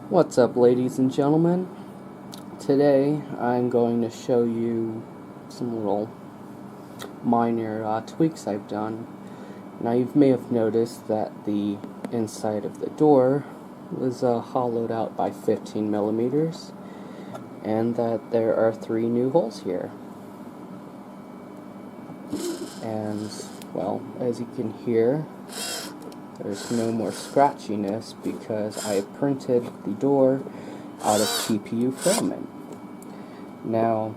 What's up, ladies and gentlemen? Today I'm going to show you some little minor tweaks I've done. Now you may have noticed that the inside of the door was hollowed out by 15 millimeters and that there are 3 new holes here. And, well, as you can hear, there's no more scratchiness because I have printed the door out of TPU filament. Now,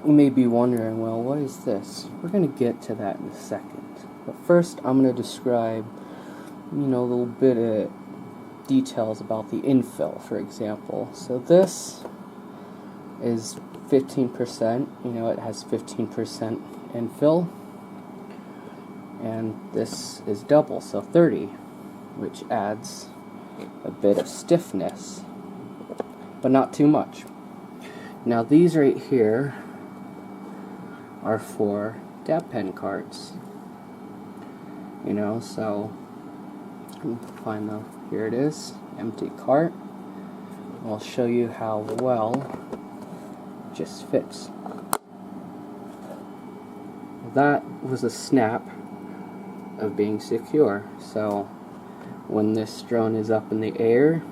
you may be wondering, well, what is this? We're going to get to that in a second. But first, I'm going to describe, a little bit of details about the infill, for example. So this is 15%, it has 15% infill. And this is double, so 30, which adds a bit of stiffness, but not too much. Now these right here are for dab pen carts, so find the, here it is, empty cart. I'll show you how well it just fits. That was a snap of being secure. So when this drone is up in the air,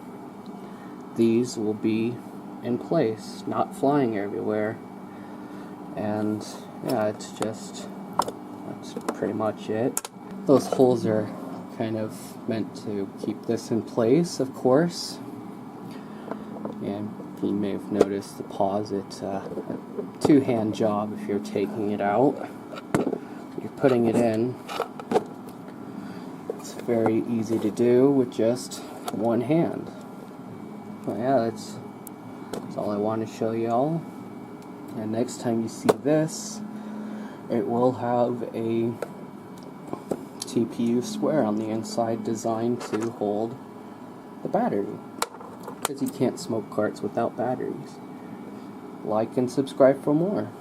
these will be in place, not flying everywhere. And yeah, that's pretty much it. Those holes are kind of meant to keep this in place, of course. And you may have noticed the pause. It's a two-hand job if you're taking it out. You're putting it in. It's very easy to do with just one hand. But yeah, that's all I want to show y'all. And next time you see this, it will have a TPU square on the inside designed to hold the battery, because you can't smoke carts without batteries. Like and subscribe for more.